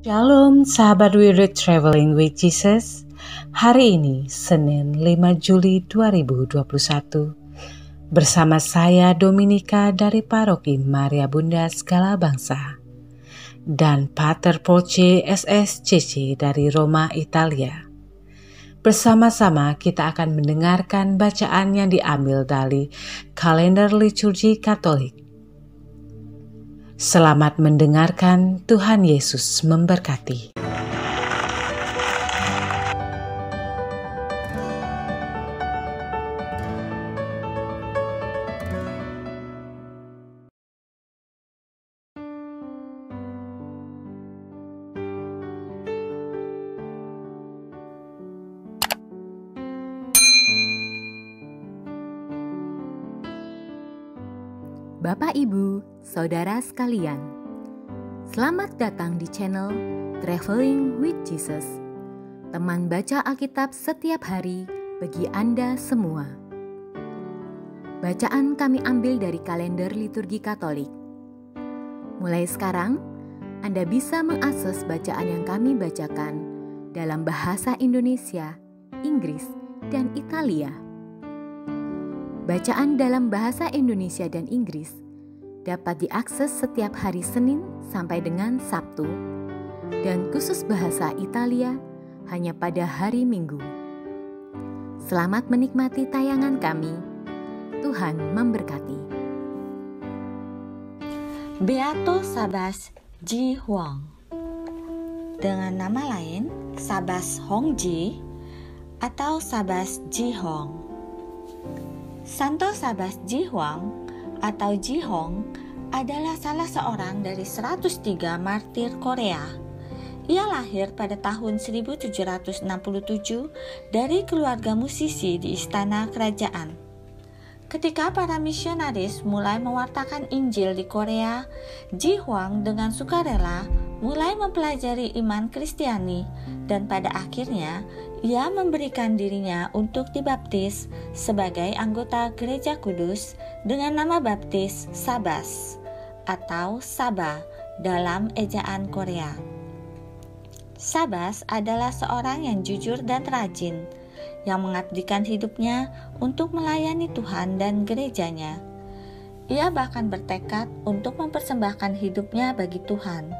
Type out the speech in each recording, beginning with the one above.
Shalom sahabat We Read Traveling with Jesus. Hari ini Senin 5 Juli 2021. Bersama saya Dominika dari Paroki Maria Bunda Segala Bangsa dan Pater Poce SSCC dari Roma, Italia. Bersama-sama kita akan mendengarkan bacaan yang diambil dari kalender liturgi Katolik. Selamat mendengarkan, Tuhan Yesus memberkati. Bapak, Ibu, Saudara sekalian, selamat datang di channel Traveling with Jesus, teman baca Alkitab setiap hari bagi Anda semua. Bacaan kami ambil dari kalender liturgi Katolik. Mulai sekarang, Anda bisa mengakses bacaan yang kami bacakan dalam bahasa Indonesia, Inggris, dan Italia. Bacaan dalam bahasa Indonesia dan Inggris dapat diakses setiap hari Senin sampai dengan Sabtu, dan khusus bahasa Italia hanya pada hari Minggu. Selamat menikmati tayangan kami. Tuhan memberkati. Beato Sabas Ji Huang, dengan nama lain Sabas Hongji atau Sabas Ji Hong. Santo Sabas Ji Huang atau Ji Hong adalah salah seorang dari 103 martir Korea. Ia lahir pada tahun 1767 dari keluarga musisi di istana kerajaan. Ketika para misionaris mulai mewartakan Injil di Korea, Ji Huang dengan sukarela mulai mempelajari iman Kristiani, dan pada akhirnya ia memberikan dirinya untuk dibaptis sebagai anggota Gereja Kudus dengan nama baptis Sabas atau Saba dalam ejaan Korea. Sabas adalah seorang yang jujur dan rajin, yang mengabdikan hidupnya untuk melayani Tuhan dan gerejanya. Ia bahkan bertekad untuk mempersembahkan hidupnya bagi Tuhan.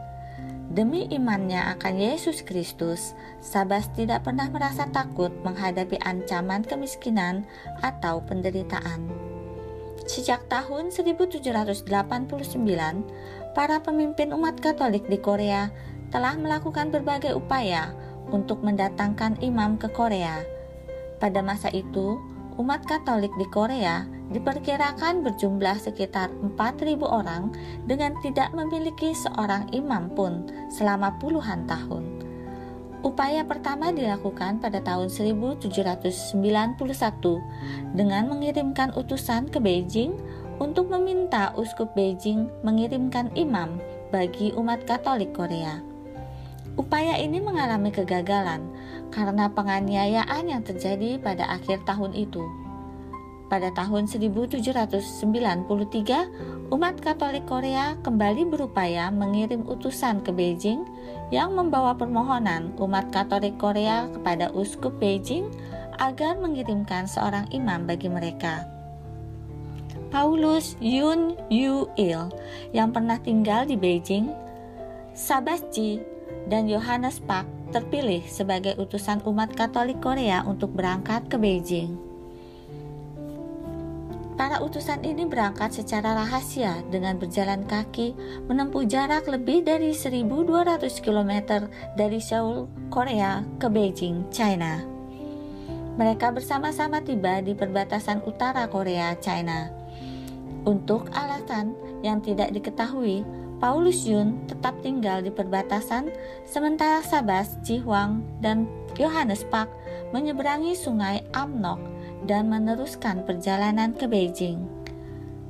Demi imannya akan Yesus Kristus, Sabas tidak pernah merasa takut menghadapi ancaman kemiskinan atau penderitaan. Sejak tahun 1789, para pemimpin umat Katolik di Korea telah melakukan berbagai upaya untuk mendatangkan imam ke Korea. Pada masa itu, umat Katolik di Korea diperkirakan berjumlah sekitar 4.000 orang dengan tidak memiliki seorang imam pun selama puluhan tahun. Upaya pertama dilakukan pada tahun 1791 dengan mengirimkan utusan ke Beijing untuk meminta uskup Beijing mengirimkan imam bagi umat Katolik Korea. Upaya ini mengalami kegagalan karena penganiayaan yang terjadi pada akhir tahun itu. Pada tahun 1793, umat Katolik Korea kembali berupaya mengirim utusan ke Beijing yang membawa permohonan umat Katolik Korea kepada uskup Beijing agar mengirimkan seorang imam bagi mereka. Paulus Yun Yu Il yang pernah tinggal di Beijing, Sabas Ji, dan Yohanes Pak terpilih sebagai utusan umat Katolik Korea untuk berangkat ke Beijing. Para utusan ini berangkat secara rahasia dengan berjalan kaki menempuh jarak lebih dari 1.200 km dari Seoul, Korea ke Beijing, China. Mereka bersama-sama tiba di perbatasan utara Korea, China. Untuk alasan yang tidak diketahui, Paulus Yun tetap tinggal di perbatasan, sementara Sabas Ji Huang dan Yohanes Pak menyeberangi sungai Amnok dan meneruskan perjalanan ke Beijing.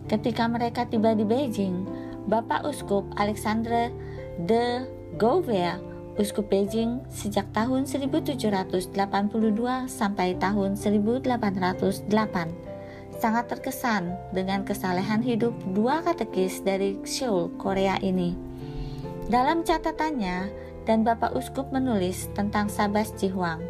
Ketika mereka tiba di Beijing, Bapak Uskup Alexandre de Gouvier, Uskup Beijing sejak tahun 1782 sampai tahun 1808, sangat terkesan dengan kesalehan hidup dua katekis dari Seoul, Korea ini. Dalam catatannya, dan Bapak Uskup menulis tentang Sabas Jihuang.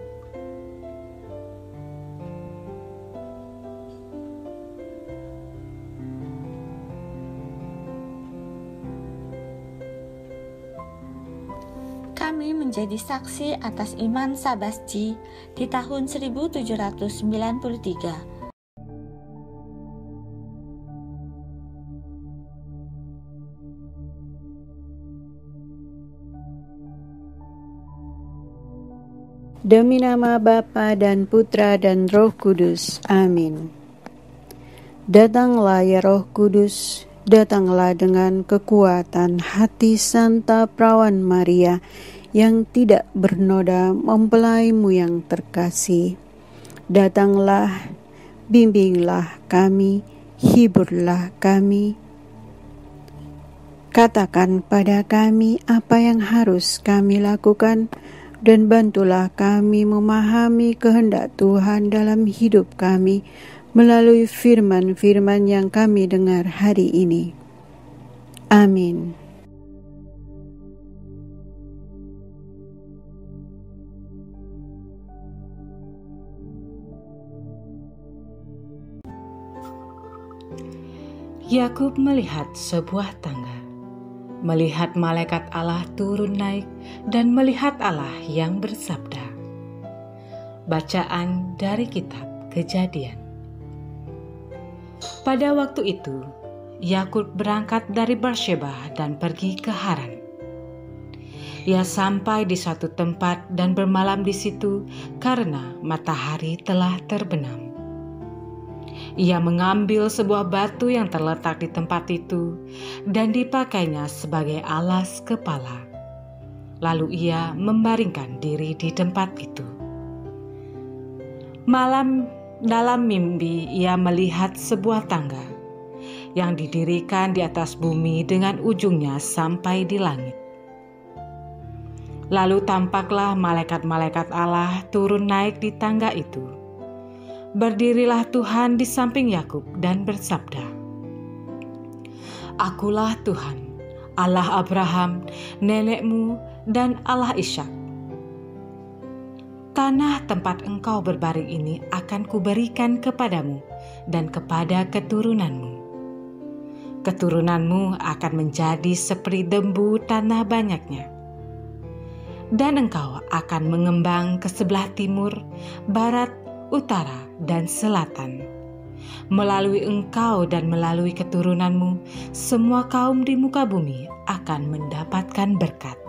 Kami menjadi saksi atas iman Sabasji di tahun 1793. Demi nama Bapa dan Putra dan Roh Kudus. Amin. Datanglah ya Roh Kudus, datanglah dengan kekuatan hati Santa Perawan Maria yang tidak bernoda mempelaimu yang terkasih. Datanglah, bimbinglah kami, hiburlah kami. Katakan pada kami apa yang harus kami lakukan, dan bantulah kami memahami kehendak Tuhan dalam hidup kami melalui firman-firman yang kami dengar hari ini. Amin. Yakub melihat sebuah tangga, melihat malaikat Allah turun naik, dan melihat Allah yang bersabda. Bacaan dari kitab Kejadian. Pada waktu itu, Yakub berangkat dari Beersheba dan pergi ke Haran. Ia sampai di suatu tempat dan bermalam di situ karena matahari telah terbenam. Ia mengambil sebuah batu yang terletak di tempat itu dan dipakainya sebagai alas kepala. Lalu ia membaringkan diri di tempat itu. Malam dalam mimpi ia melihat sebuah tangga yang didirikan di atas bumi dengan ujungnya sampai di langit. Lalu tampaklah malaikat-malaikat Allah turun naik di tangga itu. Berdirilah Tuhan di samping Yakub dan bersabda, Akulah Tuhan, Allah Abraham, nenekmu, dan Allah Ishak. Tanah tempat engkau berbaring ini akan kuberikan kepadamu dan kepada keturunanmu. Keturunanmu akan menjadi seperti dembu tanah banyaknya. Dan engkau akan mengembang ke sebelah timur, barat, utara, dan selatan. Melalui engkau dan melalui keturunanmu, semua kaum di muka bumi akan mendapatkan berkat.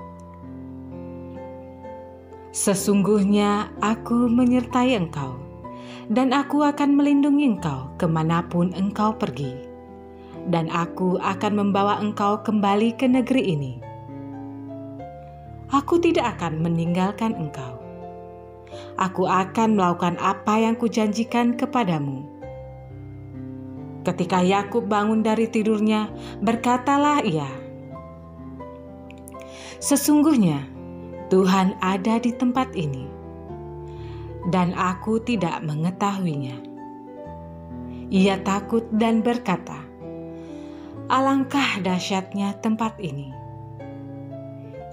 Sesungguhnya aku menyertai engkau, dan aku akan melindungi engkau kemanapun engkau pergi, dan aku akan membawa engkau kembali ke negeri ini. Aku tidak akan meninggalkan engkau. Aku akan melakukan apa yang kujanjikan kepadamu. Ketika Yakub bangun dari tidurnya, berkatalah ia, Sesungguhnya Tuhan ada di tempat ini, dan aku tidak mengetahuinya. Ia takut dan berkata, Alangkah dahsyatnya tempat ini.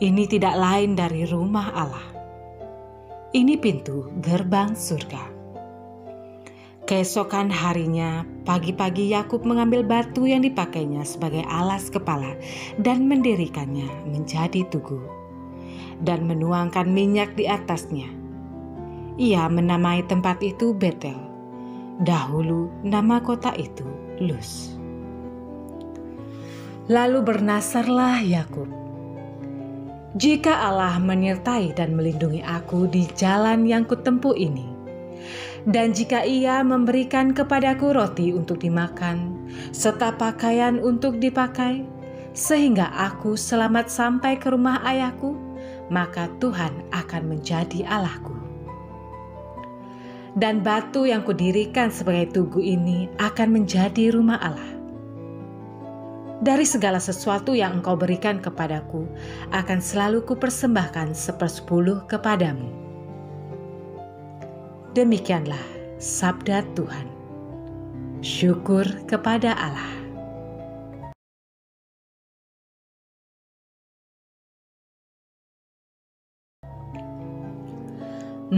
Ini tidak lain dari rumah Allah. Ini pintu gerbang surga. Keesokan harinya, pagi-pagi Yakub mengambil batu yang dipakainya sebagai alas kepala dan mendirikannya menjadi tugu, dan menuangkan minyak di atasnya. Ia menamai tempat itu Betel. Dahulu nama kota itu Luz. Lalu bernasarlah Yakub, Jika Allah menyertai dan melindungi aku di jalan yang kutempuh ini, dan jika Ia memberikan kepadaku roti untuk dimakan, serta pakaian untuk dipakai, sehingga aku selamat sampai ke rumah ayahku, maka Tuhan akan menjadi Allahku. Dan batu yang kudirikan sebagai tugu ini akan menjadi rumah Allah. Dari segala sesuatu yang engkau berikan kepadaku, akan selalu kupersembahkan 1/10 kepadamu. Demikianlah sabda Tuhan. Syukur kepada Allah.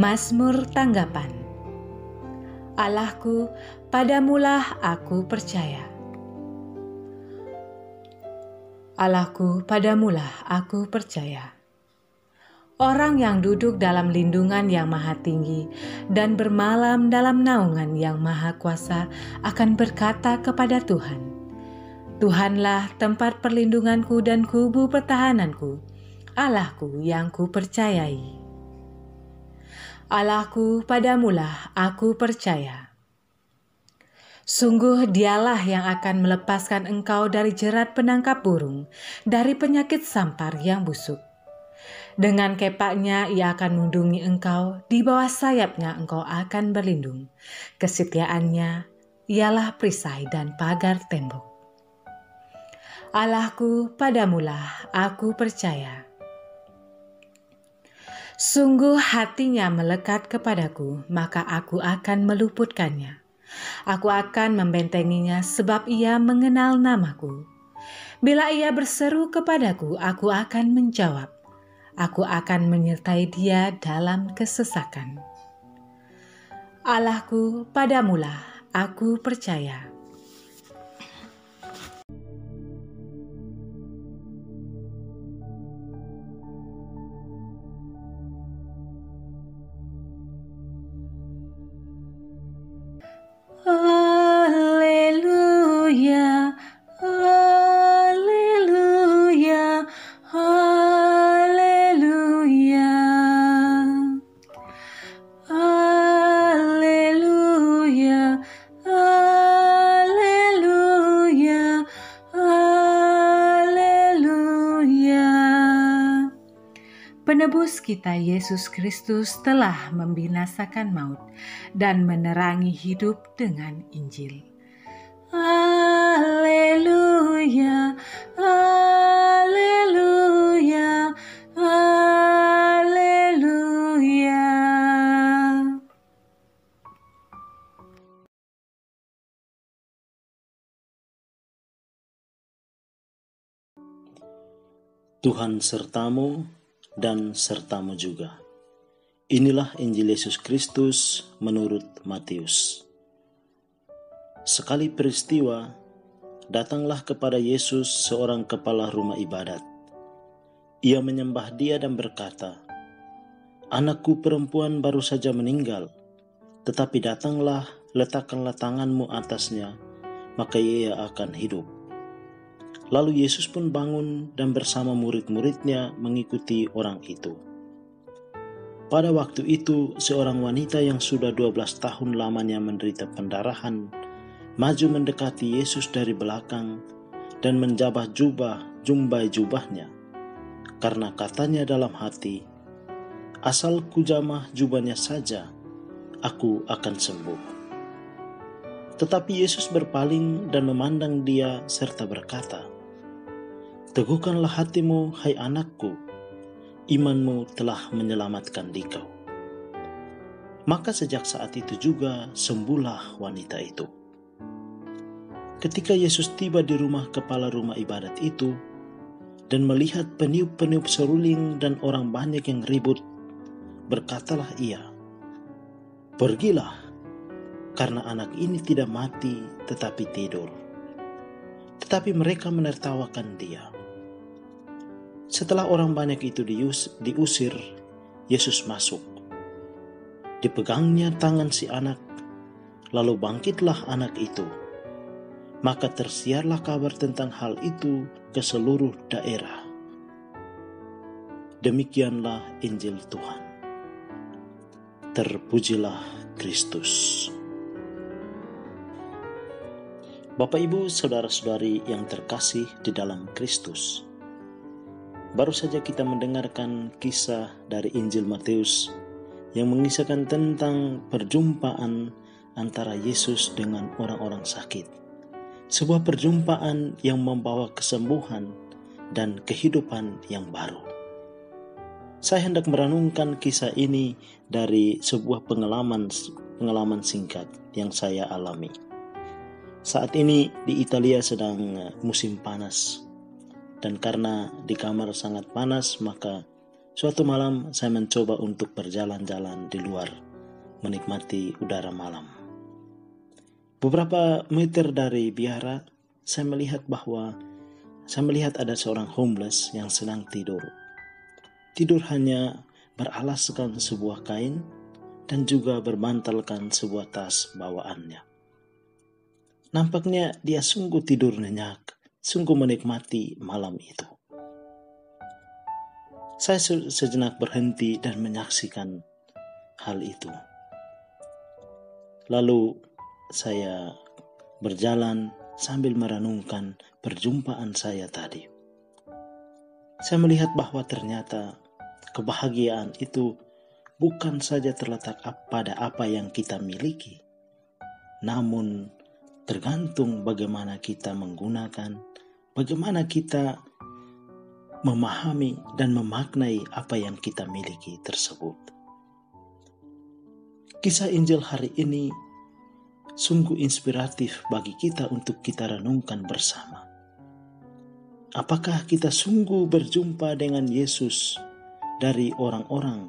Mazmur tanggapan. Allahku, padamulah aku percaya. Allahku, padamulah aku percaya. Orang yang duduk dalam lindungan yang maha tinggi dan bermalam dalam naungan yang maha kuasa akan berkata kepada Tuhan, Tuhanlah tempat perlindunganku dan kubu pertahananku, Allahku yang kupercayai. Allahku, padamulah aku percaya. Sungguh dialah yang akan melepaskan engkau dari jerat penangkap burung, dari penyakit sampar yang busuk. Dengan kepaknya ia akan melindungi engkau, di bawah sayapnya engkau akan berlindung. Kesetiaannya ialah perisai dan pagar tembok. Allahku, padamulah aku percaya. Sungguh hatinya melekat kepadaku, maka aku akan meluputkannya. Aku akan membentenginya sebab ia mengenal namaku. Bila ia berseru kepadaku, aku akan menjawab. Aku akan menyertai dia dalam kesesakan. Allahku, padamulah aku percaya. Haleluya, haleluya, haleluya, haleluya, haleluya, haleluya. Penebus kita Yesus Kristus telah membinasakan maut dan menerangi hidup dengan Injil. Haleluya, haleluya, haleluya. Tuhan sertamu dan sertamu juga. Inilah Injil Yesus Kristus menurut Matius. Sekali peristiwa, datanglah kepada Yesus seorang kepala rumah ibadat. Ia menyembah dia dan berkata, "Anakku perempuan baru saja meninggal, tetapi datanglah, letakkanlah tanganmu atasnya, maka ia akan hidup." Lalu Yesus pun bangun dan bersama murid-muridnya mengikuti orang itu. Pada waktu itu, seorang wanita yang sudah 12 tahun lamanya menderita pendarahan, maju mendekati Yesus dari belakang dan menjabah jumbai jubahnya, karena katanya dalam hati, "Asal kujamah jubahnya saja, aku akan sembuh." Tetapi Yesus berpaling dan memandang dia serta berkata, "Teguhkanlah hatimu, hai anakku, imanmu telah menyelamatkan dikau." Maka sejak saat itu juga sembuhlah wanita itu. Ketika Yesus tiba di rumah kepala rumah ibadat itu dan melihat peniup-peniup seruling dan orang banyak yang ribut, berkatalah ia, "Pergilah, karena anak ini tidak mati tetapi tidur." Tetapi mereka menertawakan dia. Setelah orang banyak itu diusir, Yesus masuk. Dipegangnya tangan si anak, lalu bangkitlah anak itu. Maka tersiarlah kabar tentang hal itu ke seluruh daerah. Demikianlah Injil Tuhan. Terpujilah Kristus. Bapak, Ibu, saudara-saudari yang terkasih di dalam Kristus, baru saja kita mendengarkan kisah dari Injil Matius yang mengisahkan tentang perjumpaan antara Yesus dengan orang-orang sakit. Sebuah perjumpaan yang membawa kesembuhan dan kehidupan yang baru. Saya hendak merenungkan kisah ini dari sebuah pengalaman singkat yang saya alami. Saat ini di Italia sedang musim panas, dan karena di kamar sangat panas, maka Suatu malam saya mencoba untuk berjalan-jalan di luar, menikmati udara malam. Beberapa meter dari biara, saya melihat ada seorang homeless yang sedang tidur. Tidur hanya beralaskan sebuah kain dan juga berbantalkan sebuah tas bawaannya. Nampaknya dia sungguh tidur nyenyak, sungguh menikmati malam itu. Saya sejenak berhenti dan menyaksikan hal itu. Lalu saya berjalan sambil merenungkan perjumpaan saya tadi. Saya melihat bahwa ternyata kebahagiaan itu bukan saja terletak pada apa yang kita miliki, namun tergantung bagaimana kita menggunakan, bagaimana kita memahami dan memaknai apa yang kita miliki tersebut. Kisah Injil hari ini sungguh inspiratif bagi kita untuk kita renungkan bersama. Apakah kita sungguh berjumpa dengan Yesus dari orang-orang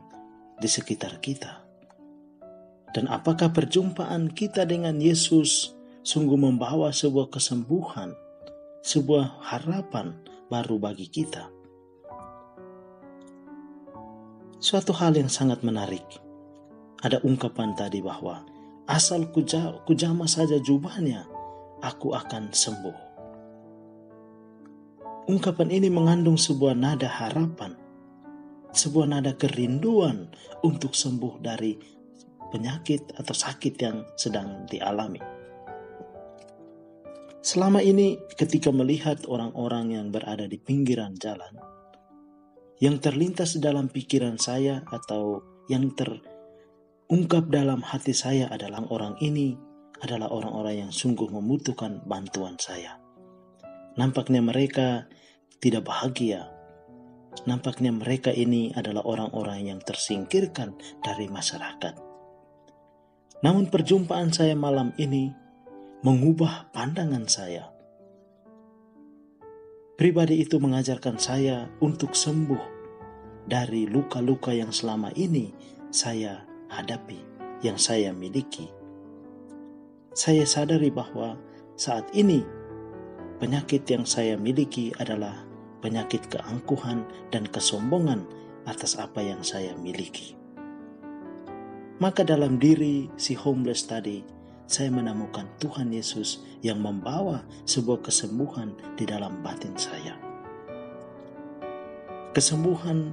di sekitar kita? Dan apakah perjumpaan kita dengan Yesus sungguh membawa sebuah kesembuhan, sebuah harapan baru bagi kita? Suatu hal yang sangat menarik. Ada ungkapan tadi bahwa asal kujama saja jubahnya, aku akan sembuh. Ungkapan ini mengandung sebuah nada harapan, sebuah nada kerinduan untuk sembuh dari penyakit atau sakit yang sedang dialami. Selama ini ketika melihat orang-orang yang berada di pinggiran jalan, yang terlintas dalam pikiran saya atau yang terungkap dalam hati saya adalah orang ini adalah orang-orang yang sungguh membutuhkan bantuan saya. Nampaknya mereka tidak bahagia. Nampaknya mereka ini adalah orang-orang yang tersingkirkan dari masyarakat. Namun perjumpaan saya malam ini mengubah pandangan saya. Pribadi itu mengajarkan saya untuk sembuh dari luka-luka yang selama ini saya hadapi, yang saya miliki. Saya sadari bahwa saat ini penyakit yang saya miliki adalah penyakit keangkuhan dan kesombongan atas apa yang saya miliki. Maka dalam diri si homeless tadi, saya menemukan Tuhan Yesus yang membawa sebuah kesembuhan di dalam batin saya. Kesembuhan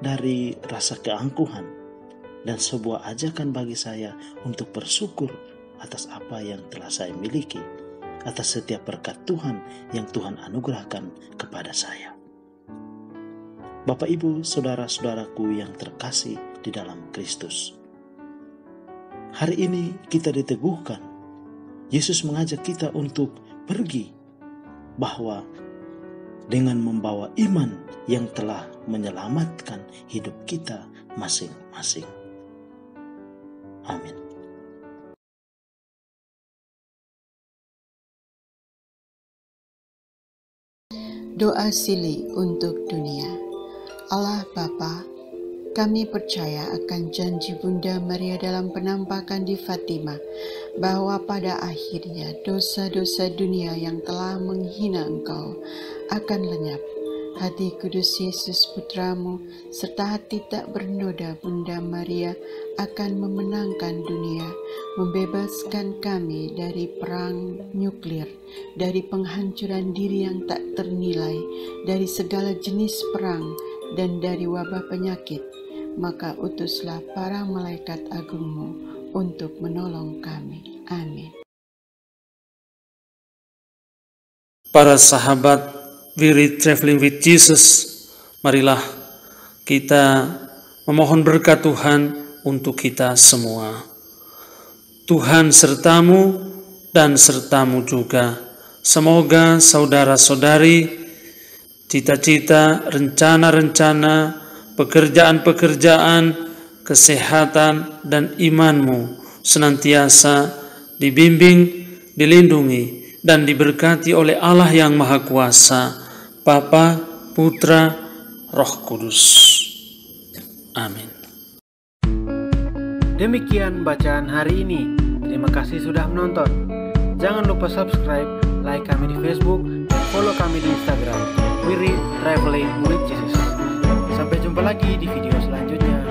dari rasa keangkuhan dan sebuah ajakan bagi saya untuk bersyukur atas apa yang telah saya miliki, atas setiap berkat Tuhan yang Tuhan anugerahkan kepada saya. Bapak, Ibu, saudara-saudaraku yang terkasih di dalam Kristus, hari ini kita diteguhkan. Yesus mengajak kita untuk pergi, bahwa dengan membawa iman yang telah menyelamatkan hidup kita masing-masing. Amin. Doa Sili untuk dunia. Allah Bapa, kami percaya akan janji Bunda Maria dalam penampakan di Fatimah, bahwa pada akhirnya dosa-dosa dunia yang telah menghina Engkau akan lenyap. Hati kudus Yesus Putramu serta hati tak bernoda Bunda Maria akan memenangkan dunia, membebaskan kami dari perang nuklir, dari penghancuran diri yang tak ternilai, dari segala jenis perang dan dari wabah penyakit. Maka utuslah para malaikat agung-Mu untuk menolong kami. Amin. Para sahabat We Read Traveling with Jesus, marilah kita memohon berkat Tuhan untuk kita semua. Tuhan sertamu dan sertamu juga. Semoga saudara-saudari, cita-cita, rencana-rencana, pekerjaan-pekerjaan, kesehatan, dan imanmu senantiasa dibimbing, dilindungi, dan diberkati oleh Allah yang Maha Kuasa, Bapa, Putra, Roh Kudus. Amin. Demikian bacaan hari ini. Terima kasih sudah menonton. Jangan lupa subscribe, like kami di Facebook, dan follow kami di Instagram. We Read Traveling with Jesus. Sampai jumpa lagi di video selanjutnya.